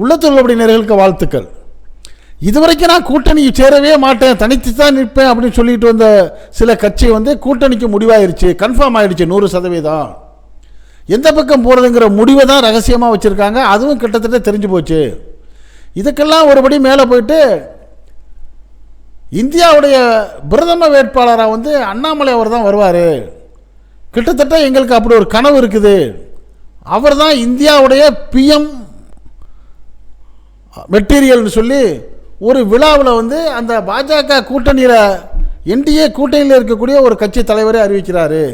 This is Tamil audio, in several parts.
உள்ளத்தில் உள்ளபடி நேயர்களுக்கு வாழ்த்துக்கள். இதுவரைக்கும் நான் கூட்டணி சேரவே மாட்டேன், தனித்து தான் நிற்பேன் அப்படின்னு சொல்லிட்டு வந்த சில கட்சி கூட்டணிக்கு முடிவாயிருச்சு, கன்ஃபார்ம் ஆயிடுச்சு 100%. எந்த பக்கம் போகிறதுங்கிற முடிவை தான் ரகசியமாக வச்சுருக்காங்க. அதுவும் கிட்டத்தட்ட தெரிஞ்சு போச்சு. இதுக்கெல்லாம் ஒருபடி மேலே போயிட்டு இந்தியாவுடைய பிரதம வேட்பாளராக அண்ணாமலை அவர் தான் வருவார். கிட்டத்தட்ட எங்களுக்கு அப்படி ஒரு கனவு இருக்குது. அவர் தான் இந்தியாவுடைய பிஎம் மெட்டீரியல்னு சொல்லி ஒரு விழாவில் அந்த பாஜக கூட்டணியில் என்டிஏ கூட்டணியில் இருக்கக்கூடிய ஒரு கட்சி தலைவரே அறிவிக்கிறாரு.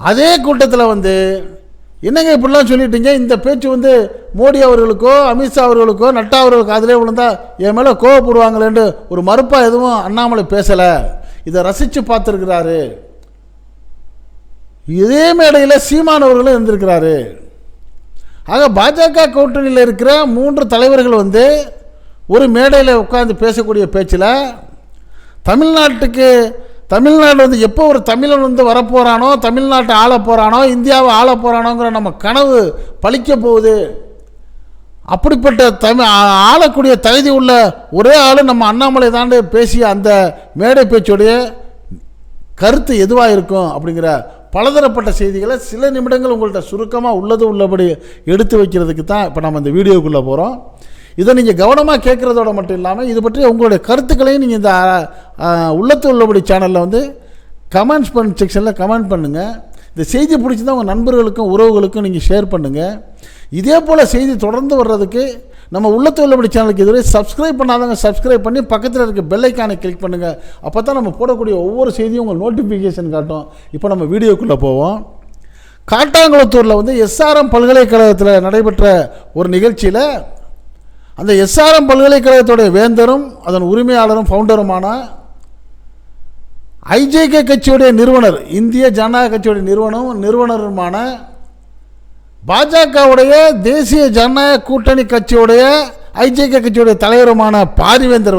அதே கூட்டத்தில் என்னங்க இப்படிலாம் சொல்லிட்டீங்க, இந்த பேச்சு மோடி அவர்களுக்கோ அமித்ஷா அவர்களுக்கோ நட்டா அவர்களுக்கோ அதிலே விழுந்தா என் மேலே கோவப்படுவாங்களேன்னு ஒரு மறுப்பாக எதுவும் அண்ணாமலை பேசலை. இதை ரசித்து பார்த்துருக்கிறாரு. இதே மேடையில் சீமான் அவர்களும் இருந்திருக்கிறாரு. ஆக பாஜக கூட்டணியில் இருக்கிற 3 தலைவர்கள் ஒரு மேடையில் உட்கார்ந்து பேசக்கூடிய பேச்சில் தமிழ்நாடு எப்போ ஒரு தமிழன் வரப்போகிறானோ, தமிழ்நாட்டை ஆள போகிறானோ, இந்தியாவை ஆள போகிறானோங்கிற நம்ம கனவு பழிக்க போகுது. அப்படிப்பட்ட ஆளக்கூடிய தகுதி உள்ள ஒரே ஆள் நம்ம அண்ணாமலை தாண்டி பேசிய அந்த மேடை பேச்சுடைய கருத்து எதுவாக இருக்கும் அப்படிங்கிற பலதரப்பட்ட செய்திகளை சில நிமிடங்கள் உங்கள்கிட்ட சுருக்கமாக உள்ளபடி எடுத்து வைக்கிறதுக்கு தான் இப்போ நம்ம இந்த வீடியோக்குள்ளே போகிறோம். இதை நீங்கள் கவனமாக கேட்குறதோட மட்டும் இல்லாமல் இது பற்றி உங்களுடைய கருத்துக்களையும் நீங்கள் இந்த உள்ளத்து உள்ளபடி சேனலில் கமெண்ட்ஸ் செக்ஷனில் கமெண்ட் பண்ணுங்கள். இந்த செய்தி பிடிச்சிருந்தா உங்கள் நண்பர்களுக்கும் உறவுகளுக்கும் நீங்கள் ஷேர் பண்ணுங்கள். இதே போல் செய்தி தொடர்ந்து வர்றதுக்கு நம்ம உள்ளத்து உள்ளபடி சேனலுக்கு இதுவரை சப்ஸ்கிரைப் பண்ணாதவங்க சப்ஸ்கிரைப் பண்ணி பக்கத்தில் இருக்க பெல் ஐக்கானை கிளிக் பண்ணுங்கள். அப்போ தான் நம்ம போடக்கூடிய ஒவ்வொரு செய்தியும் உங்களுக்கு நோட்டிஃபிகேஷன் காட்டும். இப்போ நம்ம வீடியோக்குள்ளே போவோம். காட்டாங்குளத்தூரில் எஸ்ஆர்எம் பல்கலைக்கழகத்தில் நடைபெற்ற ஒரு நிகழ்ச்சியில் அந்த எஸ்ஆர்எம் பல்கலைக்கழகத்துடைய வேந்தரும் அதன் உரிமையாளரும் ஃபவுண்டருமான ஐஜேகே கட்சியுடைய நிறுவனர், இந்திய ஜனநாயக கட்சியுடைய நிறுவனருமான பாஜகவுடைய தேசிய ஜனநாயக கூட்டணி கட்சியுடைய ஐஜேகே கட்சியுடைய தலைவருமான பாரிவேந்தர்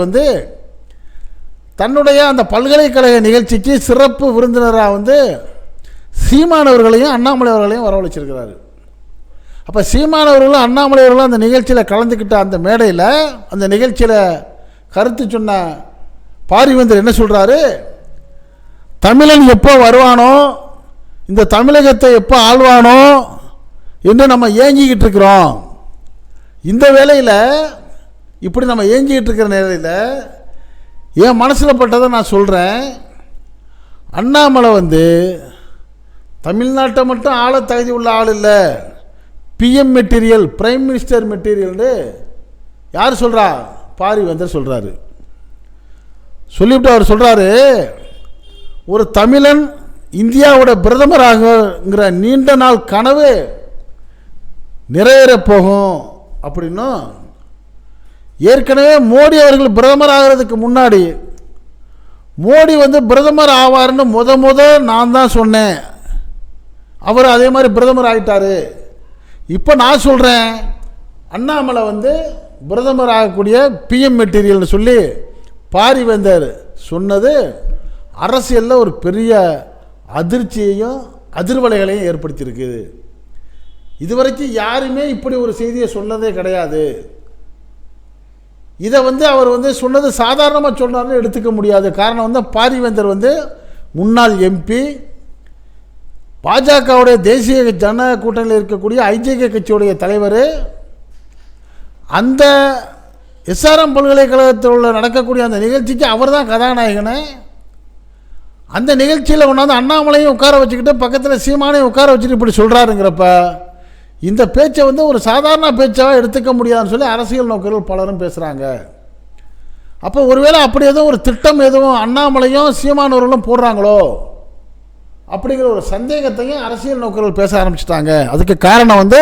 தன்னுடைய அந்த பல்கலைக்கழக நிகழ்ச்சிக்கு சிறப்பு விருந்தினராக சீமானவர்களையும் அண்ணாமலை அவர்களையும் வரவழைச்சிருக்கிறாரு. அப்போ சீமானவர்களும் அண்ணாமலை அவர்களும் அந்த நிகழ்ச்சியில் கலந்துக்கிட்ட அந்த மேடையில் அந்த நிகழ்ச்சியில் கருத்து சொன்ன பாரிவேந்தர் என்ன சொல்கிறாரு, தமிழன் எப்போ வருவானோ, இந்த தமிழகத்தை எப்போ ஆள்வானோ என்று நம்ம ஏங்கிக்கிட்டு இருக்கிறோம். இந்த வேளையில் இப்படி நம்ம ஏங்கிக்கிட்டு இருக்கிற நேரத்தில் என் மனசில் பட்டதை நான் சொல்கிறேன். அண்ணாமலை தமிழ்நாட்டை மட்டும் ஆள தகுதி உள்ள ஆள் இல்லை, பிஎம் மெட்டீரியல், பிரைம் மினிஸ்டர் மெட்டீரியல்னு யார் சொல்கிறா? பாரிவேந்தர் சொல்கிறாரு. சொல்லிவிட்டு அவர் சொல்கிறாரு, ஒரு தமிழன் இந்தியாவோட பிரதமராகங்கிற நீண்ட நாள் கனவு நிறைவேற போகும் அப்படின்னும், ஏற்கனவே மோடி அவர்கள் பிரதமர் ஆகிறதுக்கு முன்னாடி மோடி பிரதமர் ஆவார்னு முத நான் தான் சொன்னேன், அவர் அதே மாதிரி பிரதமர் ஆகிட்டார். இப்போ நான் சொல்கிறேன், அண்ணாமலை பிரதமர் ஆகக்கூடிய பிஎம் மெட்டீரியல்னு சொல்லி பாரிவேந்தர் சொன்னது அரசியலில் ஒரு பெரிய அதிர்ச்சியையும் அதிர்வலைகளையும் ஏற்படுத்தியிருக்குது. இதுவரைக்கும் யாருமே இப்படி ஒரு செய்தியை சொன்னதே கிடையாது. இதை அவர் சொன்னது சாதாரணமாக சொன்னார்னு எடுத்துக்க முடியாது. காரணம் பாரிவேந்தர் முன்னாள் எம்பி, பாஜகவுடைய தேசிய ஜனநாயக கூட்டணியில் இருக்கக்கூடிய ஐஜேகே கட்சியுடைய தலைவர். அந்த எஸ்ஆர்எம் பல்கலைக்கழகத்தில் நடக்கக்கூடிய அந்த நிகழ்ச்சிக்கு அவர் தான் கதாநாயகனே. அந்த நிகழ்ச்சியில் கொண்டாந்து அண்ணாமலையும் உட்கார வச்சுக்கிட்டு பக்கத்தில் சீமானையும் உட்கார வச்சுட்டு இப்படி சொல்கிறாருங்கிறப்ப இந்த பேச்சை ஒரு சாதாரண பேச்சாக எடுத்துக்க முடியாதுன்னு சொல்லி அரசியல் நோக்கர்கள் பலரும் பேசுகிறாங்க. அப்போ ஒருவேளை அப்படி எதுவும் ஒரு திட்டம் எதுவும் அண்ணாமலையும் சீமானவர்களும் போடுறாங்களோ அப்படிங்கிற ஒரு சந்தேகத்தையும் அரசியல் நோக்கர்கள் பேச ஆரம்பிச்சிட்டாங்க. அதுக்கு காரணம்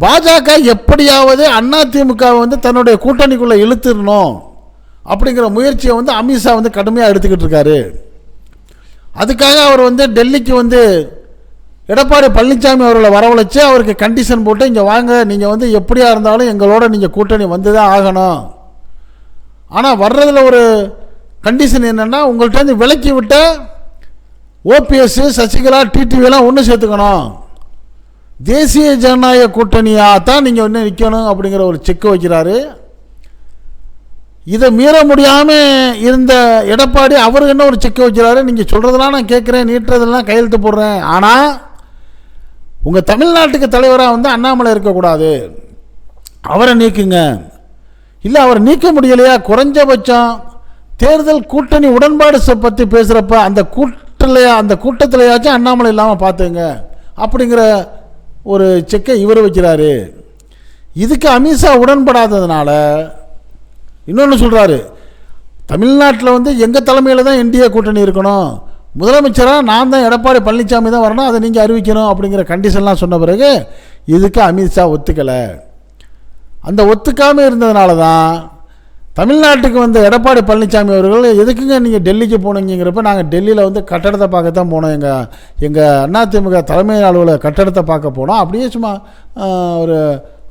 பாஜக எப்படியாவது அதிமுகவை தன்னுடைய கூட்டணிக்குள்ளே இழுத்துடணும் அப்படிங்கிற முயற்சியை அமித்ஷா கடுமையாக எடுத்துக்கிட்டு இருக்காரு. அதுக்காக அவர் டெல்லிக்கு எடப்பாடி பழனிசாமி அவர்களை வரவழைச்சு அவருக்கு கண்டிஷன் போட்டு, இங்கே வாங்க, நீங்கள் எப்படியா இருந்தாலும் எங்களோட நீங்கள் கூட்டணி வந்து தான் ஆகணும். ஆனால் வர்றதில் ஒரு கண்டிஷன் என்னென்னா, உங்கள்கிட்ட விலக்கி விட்ட ஓபிஎஸ், சசிகலா, டிடிவிலாம் ஒன்று சேர்த்துக்கணும். தேசிய ஜனநாயக கூட்டணியாக தான் நீங்கள் வந்து நிற்கணும் அப்படிங்கிற ஒரு செக் வைக்கிறாரு. இதை மீற முடியாமல் இருந்த எடப்பாடி அவர் என்ன ஒரு செக் வைக்கிறாரு, நீங்கள் சொல்கிறதெல்லாம் நான் கேட்குறேன், நீட்டுறதெல்லாம் கையெழுத்து போடுறேன், ஆனால் உங்கள் தமிழ்நாட்டுக்கு தலைவராக வந்து அண்ணாமலை இருக்கக்கூடாது, அவரை நீக்குங்க. இல்லை அவர் நீக்க முடியலையா, குறைஞ்சபட்சம் தேர்தல் கூட்டணி உடன்பாடு பற்றி பேசுகிறப்ப அந்த கூட்டத்திலையாச்சும் அண்ணாமலை இல்லாமல் பார்த்துங்க அப்படிங்கிற ஒரு செக்கை இவர் வைக்கிறாரு. இதுக்கு அமித்ஷா உடன்படாததுனால இன்னொன்று சொல்கிறாரு, தமிழ்நாட்டில் வந்து எங்கள் தலைமையில் தான் என்டிஏ கூட்டணி இருக்கணும், முதலமைச்சராக நான் தான் எடப்பாடி பழனிசாமி தான் வரணும், அதை நீங்கள் அறிவிக்கணும் அப்படிங்கிற கண்டிஷன்லாம் சொன்ன பிறகு இதுக்கு அமித்ஷா ஒத்துக்கலை. அந்த ஒத்துக்காமல் இருந்ததுனால தான் தமிழ்நாட்டுக்கு வந்த எடப்பாடி பழனிசாமி அவர்கள் எதுக்குங்க நீங்கள் டெல்லிக்கு போனீங்கிறப்ப நாங்கள் டெல்லியில் வந்து கட்டடத்தை பார்க்க தான் போனோம், எங்கள் அதிமுக தலைமை அலுவலக கட்டடத்தை பார்க்க போனோம், அப்படியே சும்மா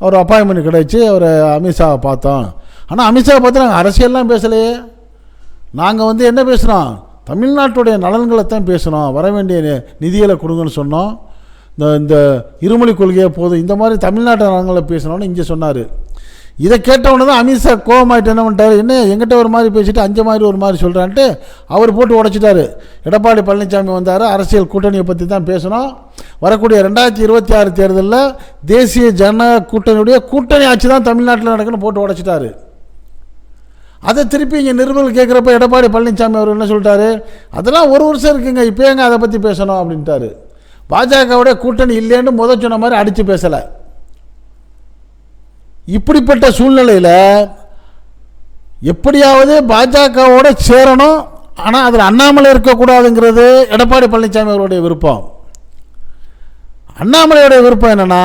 ஒரு அப்பாயின்மெண்ட் கிடைச்சி ஒரு அமித்ஷாவை பார்த்தோம். ஆனால் அமித்ஷாவை பார்த்து நாங்கள் அரசியல்லாம் பேசலையே, நாங்கள் வந்து என்ன பேசுகிறோம், தமிழ்நாட்டுடைய நலன்களை தான் பேசுகிறோம், வர வேண்டிய நிதிகளை கொடுங்கன்னு சொன்னோம், இந்த இருமொழி கொள்கையை போதும், இந்த மாதிரி தமிழ்நாட்டு நலன்களை பேசணும்னு இங்கே சொன்னார். இதை கேட்டவுடனே தான் அமித்ஷா கோவமாயிட்டு என்ன பண்ணிட்டார், என்ன எங்கிட்ட ஒரு மாதிரி பேசிட்டு அஞ்சு மாதிரி ஒரு மாதிரி சொல்கிறான்ட்டு அவர் போட்டு உடைச்சிட்டாரு. எடப்பாடி பழனிசாமி வந்தார், அரசியல் கூட்டணியை பற்றி தான் பேசணும், வரக்கூடிய 2026 தேர்தலில் தேசிய ஜனநாயக கூட்டணியுடைய கூட்டணி ஆட்சி தான் தமிழ்நாட்டில் நடக்குன்னு போட்டு உடைச்சிட்டாரு. அதை திருப்பி இங்கே நிருபர்கள் கேட்குறப்ப எடப்பாடி பழனிசாமி அவர் என்ன சொல்லிட்டாரு, அதெல்லாம் ஒரு வருஷம் இருக்குங்க, இப்போ எங்க அதை பற்றி பேசணும் அப்படின்ட்டாரு. பாஜகவுடைய கூட்டணி இல்லைன்னு சொன்ன மாதிரி அடித்து பேசலை. இப்படிப்பட்ட சூழ்நிலையில் எப்படியாவது பாஜகவோட சேரணும், ஆனால் அதில் அண்ணாமலை இருக்கக்கூடாதுங்கிறது எடப்பாடி பழனிசாமி அவருடைய விருப்பம். அண்ணாமலையோடைய விருப்பம் என்னென்னா,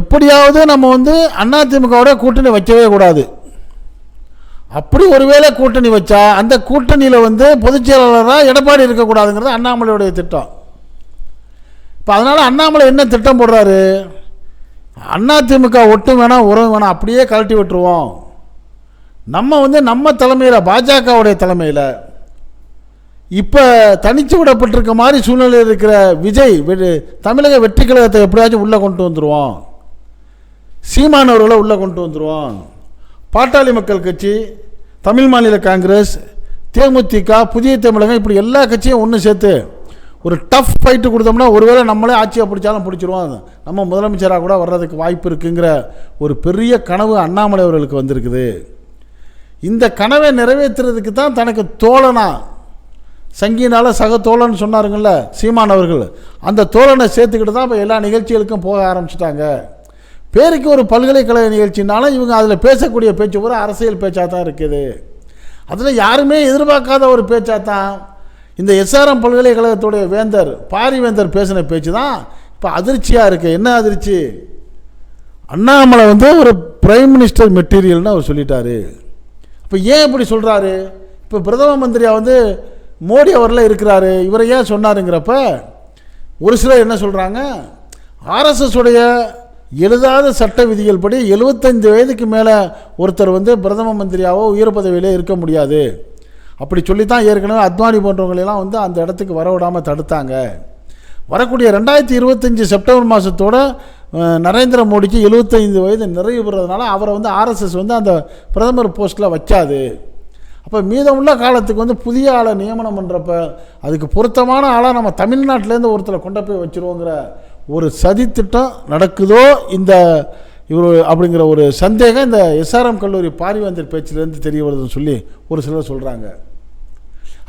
எப்படியாவது நம்ம வந்து அதிமுகவோட கூட்டணி வைக்கவே கூடாது, அப்படி ஒருவேளை கூட்டணி வச்சா அந்த கூட்டணியில் வந்து பொதுச் செயலாளராக எடப்பாடி இருக்கக்கூடாதுங்கிறது அண்ணாமலையுடைய திட்டம். இப்போ அதனால் அண்ணாமலை என்ன திட்டம் போடுறாரு, அதிமுக ஒட்டும் வேணாம் உறவு வேணாம் அப்படியே கழட்டி விட்டுருவோம், நம்ம வந்து நம்ம தலைமையில் பாஜகவுடைய தலைமையில் இப்போ தனிச்சு விடப்பட்டிருக்க மாதிரி சூழ்நிலையில் இருக்கிற விஜய் தமிழக வெற்றி கழகத்தை எப்படியாச்சும் உள்ளே கொண்டு வந்துடுவோம், சீமானவர்களை உள்ளே கொண்டு வந்துடுவோம், பாட்டாளி மக்கள் கட்சி, தமிழ் மாநில காங்கிரஸ், தேமுதிக, புதிய தமிழகம், இப்படி எல்லா கட்சியும் ஒன்று சேர்த்து ஒரு டஃப் ஃபைட்டு கொடுத்தோம்னா ஒருவேளை நம்மளே ஆட்சியை பிடிச்சாலும் பிடிச்சிருவோம், நம்ம முதலமைச்சராக கூட வர்றதுக்கு வாய்ப்பு இருக்குங்கிற ஒரு பெரிய கனவு அண்ணாமலை அவர்களுக்கு வந்திருக்குது. இந்த கனவை நிறைவேற்றுறதுக்கு தான் தனக்கு தோழனா, சங்கினால சக தோழன் சொன்னாருங்கள்ல சீமான் அவர்கள், அந்த தோழனை சேர்த்துக்கிட்டு தான் இப்போ எல்லா நிகழ்ச்சிகளுக்கும் போக ஆரம்பிச்சிட்டாங்க. பேருக்கு ஒரு பல்கலைக்கழக நிகழ்ச்சினாலும் இவங்க அதில் பேசக்கூடிய பேச்சு பூரா அரசியல் பேச்சாக தான் இருக்குது. அதில் யாருமே எதிர்பார்க்காத ஒரு பேச்சாக தான் இந்த எஸ்ஆர்எம் பல்கலைக்கழகத்துடைய வேந்தர் பாரிவேந்தர் பேசின பேச்சு தான் இப்போ அதிர்ச்சியாக இருக்குது. என்ன அதிர்ச்சி, அண்ணாமலை வந்து ஒரு பிரைம் மினிஸ்டர் மெட்டீரியல்னு அவர் சொல்லிட்டாரு. இப்போ ஏன் இப்படி சொல்கிறாரு, இப்போ பிரதம மந்திரியாக வந்து மோடி அவரில் இருக்கிறாரு, இவரை ஏன் சொன்னாருங்கிறப்ப ஒரு சிலர் என்ன சொல்கிறாங்க, ஆர்எஸ்எஸ் உடைய எழுதாத சட்ட விதிகள் படி 75 வயதுக்கு மேலே ஒருத்தர் வந்து பிரதம மந்திரியாவோ உயர் பதவியிலே இருக்க முடியாது, அப்படி சொல்லித்தான் ஏற்கனவே அத்வானி போன்றவங்களெல்லாம் வந்து அந்த இடத்துக்கு வர விடாமல் தடுத்தாங்க. வரக்கூடிய 2025 செப்டம்பர் மாதத்தோட நரேந்திர மோடிக்கு 75 வயது நிறைவு பெறதுனால அவரை வந்து ஆர்எஸ்எஸ் வந்து அந்த பிரதமர் போஸ்ட்டில் வைக்காது. அப்போ மீதமுள்ள காலத்துக்கு வந்து புதிய ஆளை நியமனம் பண்ணுறப்ப அதுக்கு பொருத்தமான ஆளாக நம்ம தமிழ்நாட்டிலேருந்து ஒருத்தரை கொண்டு போய் வச்சுருவோங்கிற ஒரு சதித்திட்டம் நடக்குதோ இந்த இவர் அப்படிங்கிற ஒரு சந்தேகம் இந்த எஸ்ஆர்எம் கல்லூரி பாரிவேந்தர் பேச்சிலேருந்து தெரிய வருதுன்னு சொல்லி ஒரு சிலர் சொல்கிறாங்க.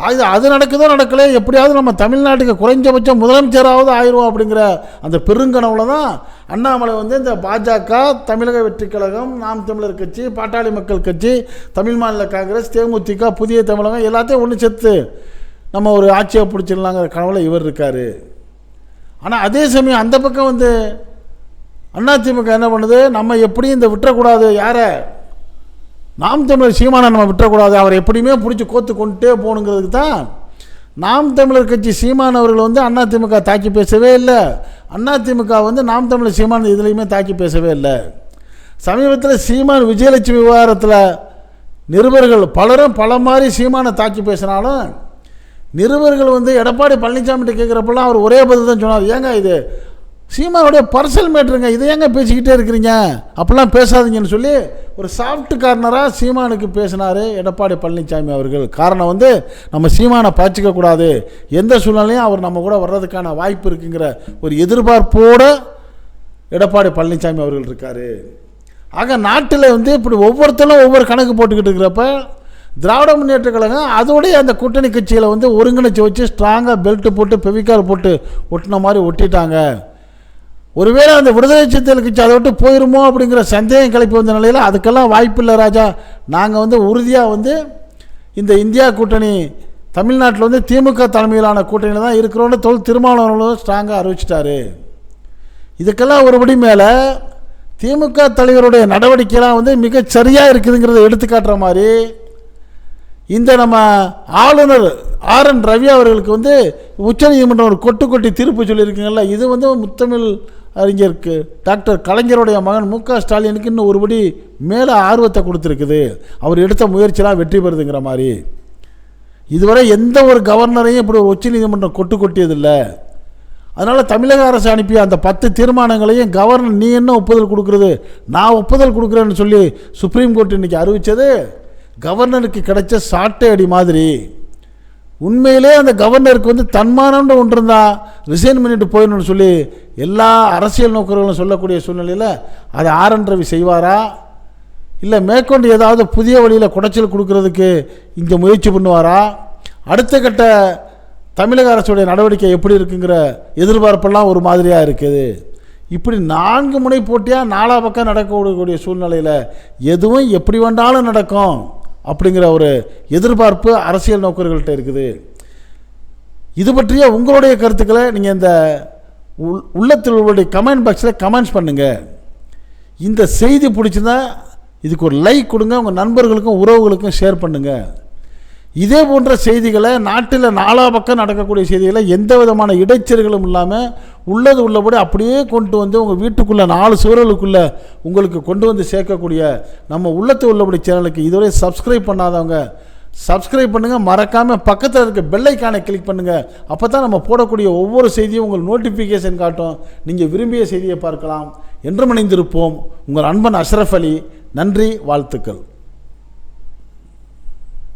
அது நடக்குதோ நடக்கலை, எப்படியாவது நம்ம தமிழ்நாட்டுக்கு குறைஞ்சபட்சம் முதலமைச்சராவது ஆயிடுவோம் அப்படிங்கிற அந்த பெருங்கனவுல தான் அண்ணாமலை வந்து இந்த பாஜக, தமிழக வெற்றி கழகம், நாம் தமிழர் கட்சி, பாட்டாளி மக்கள் கட்சி, தமிழ் மாநில காங்கிரஸ், தேமுதிக, புதிய தமிழகம் எல்லாத்தையும் ஒன்று சேர்த்து நம்ம ஒரு ஆட்சியை பிடிச்சிடலாங்கிற கனவுல இவர் இருக்கார். ஆனால் அதே சமயம் அந்த பக்கம் வந்து அதிமுக என்ன பண்ணுது, நம்ம எப்படியும் இந்த விட்டுறக்கூடாது, யாரை நாம் தமிழர் சீமானை நம்ம விட்டுறக்கூடாது, அவரை எப்படியுமே பிடிச்சி கோத்து கொண்டுட்டே போகணுங்கிறதுக்கு தான் நாம் தமிழர் கட்சி சீமான் அவர்கள் வந்து அதிமுக தாக்கி பேசவே இல்லை, அதிமுக வந்து நாம் தமிழர் சீமான் இதுலேயுமே தாக்கி பேசவே இல்லை. சமீபத்தில் சீமான் விஜயலட்சுமி விவகாரத்தில் நிருபர்கள் பலரும் பல மாதிரி சீமானை தாக்கி பேசினாலும் நிருபர்கள் வந்து எடப்பாடி பழனிசாமிகிட்ட கேட்குறப்பெல்லாம் அவர் ஒரே பதில் தான் சொன்னார், ஏங்க இது சீமானுடைய பர்சனல் மேட்ருங்க, இதை ஏங்க பேசிக்கிட்டே இருக்கிறீங்க, அப்படிலாம் பேசாதீங்கன்னு சொல்லி ஒரு சாஃப்ட் கார்னராக சீமானுக்கு பேசினார் எடப்பாடி பழனிசாமி அவர்கள். காரணம் வந்து நம்ம சீமானை பாய்ச்சிக்கக்கூடாது, எந்த சூழ்நிலையும் அவர் நம்ம கூட வர்றதுக்கான வாய்ப்பு இருக்குங்கிற ஒரு எதிர்பார்ப்போடு எடப்பாடி பழனிசாமி அவர்கள் இருக்கார். ஆக நாட்டில் வந்து இப்படி ஒவ்வொருத்தரும் ஒவ்வொரு கணக்கு போட்டுக்கிட்டு இருக்கிறப்ப திராவிட முன்னேற்ற கழகம் அதோடைய அந்த கூட்டணி கட்சியில் வந்து ஒருங்கிணைச்சி வச்சு ஸ்ட்ராங்காக பெல்ட்டு போட்டு பெவிக்கால் போட்டு ஒட்டின மாதிரி ஒட்டிட்டாங்க. ஒருவேளை அந்த விடுதலை சிறுத்தைகள் கட்சி அதை விட்டு போயிருமோ அப்படிங்கிற சந்தேகம் கிளப்பி வந்த நிலையில் அதுக்கெல்லாம் வாய்ப்பு இல்லை ராஜா. நாங்கள் வந்து உறுதியாக வந்து இந்த இந்தியா கூட்டணி தமிழ்நாட்டில் வந்து திமுக தலைமையிலான கூட்டணியில் தான் இருக்கிறோன்னு திருமாவளவன் ஸ்ட்ராங்காக அறிவிச்சிட்டாரு. இதுக்கெல்லாம் ஒருபடி மேலே திமுக தலைவருடைய நடவடிக்கைலாம் வந்து மிக சரியாக இருக்குதுங்கிறத எடுத்துக்காட்டுற மாதிரி இந்த நம்ம ஆளுநர் RN ரவி அவர்களுக்கு வந்து உச்சநீதிமன்றம் ஒரு கொட்டி தீர்ப்பு சொல்லியிருக்குங்கள்ல, இது வந்து முத்தமிழ் அறிஞருக்கு டாக்டர் கலைஞருடைய மகன் மு.க. ஸ்டாலினுக்கு இன்னும் ஒருபடி மேலே ஆர்வத்தை கொடுத்துருக்குது. அவர் எடுத்த முயற்சியெல்லாம் வெற்றி பெறுதுங்கிற மாதிரி. இதுவரை எந்த ஒரு கவர்னரையும் இப்படி ஒரு உச்சநீதிமன்றம் கொட்டியதில்லை. அதனால் தமிழக அரசு அனுப்பிய அந்த 10 தீர்மானங்களையும் கவர்னர் நீ என்ன ஒப்புதல் கொடுக்குறது, நான் ஒப்புதல் கொடுக்குறேன்னு சொல்லி சுப்ரீம் கோர்ட் இன்றைக்கி அறிவித்தது கவர்னருக்கு கிடைச்ச சாட்டை அடி மாதிரி. உண்மையிலே அந்த கவர்னருக்கு வந்து தன்மானம்னு ஒன்று இருந்தால் ரிசைன் பண்ணிட்டு போயிடணும்னு சொல்லி எல்லா அரசியல் நோக்கர்களும் சொல்லக்கூடிய சூழ்நிலையில் அதை RN ரவி செய்வாரா, இல்லை மேற்கொண்டு ஏதாவது புதிய வழியில் குடைச்சல் கொடுக்கறதுக்கு இங்கே முயற்சி பண்ணுவாரா, அடுத்த கட்ட தமிழக அரசுடைய நடவடிக்கை எப்படி இருக்குங்கிற எதிர்பார்ப்பெல்லாம் ஒரு மாதிரியாக இருக்குது. இப்படி 4 முனை போட்டியாக 4 பக்கம் நடக்கக்கூடிய சூழ்நிலையில் எதுவும் எப்படி வேண்டாலும் நடக்கும் அப்படிங்கிற ஒரு எதிர்பார்ப்பு அரசியல் நோக்கர்கள்ட்ட இருக்குது. இது பற்றிய உங்களுடைய கருத்துக்களை நீங்கள் இந்த உள்ளத்தில் உங்களுடைய கமெண்ட் பாக்ஸில் கமெண்ட்ஸ் பண்ணுங்கள். இந்த செய்தி பிடிச்சிருந்தா இதுக்கு ஒரு லைக் கொடுங்க, உங்கள் நண்பர்களுக்கும் உறவுகளுக்கும் ஷேர் பண்ணுங்கள். இதே போன்ற செய்திகளை நாட்டில் 4 பக்கம் நடக்கக்கூடிய செய்திகளை எந்த விதமான இடைச்சல்களும் இல்லாமல் உள்ளது உள்ளபடி அப்படியே கொண்டு வந்து உங்கள் வீட்டுக்குள்ளே 4 சுவர்களுக்குள்ளே உங்களுக்கு கொண்டு வந்து சேர்க்கக்கூடிய நம்ம உள்ளத்து உள்ளபடி சேனலுக்கு இதுவரை சப்ஸ்கிரைப் பண்ணாதவங்க சப்ஸ்கிரைப் பண்ணுங்கள். மறக்காமல் பக்கத்தில் இருக்க பெல் ஐக்கானை கிளிக் பண்ணுங்கள். அப்போ தான் நம்ம போடக்கூடிய ஒவ்வொரு செய்தியும் உங்கள் நோட்டிஃபிகேஷன் காட்டும், நீங்கள் விரும்பிய செய்தியை பார்க்கலாம். என்றும் இணைந்திருப்போம். உங்கள் அன்பன் அஷ்ரஃப் அலி. நன்றி, வாழ்த்துக்கள்.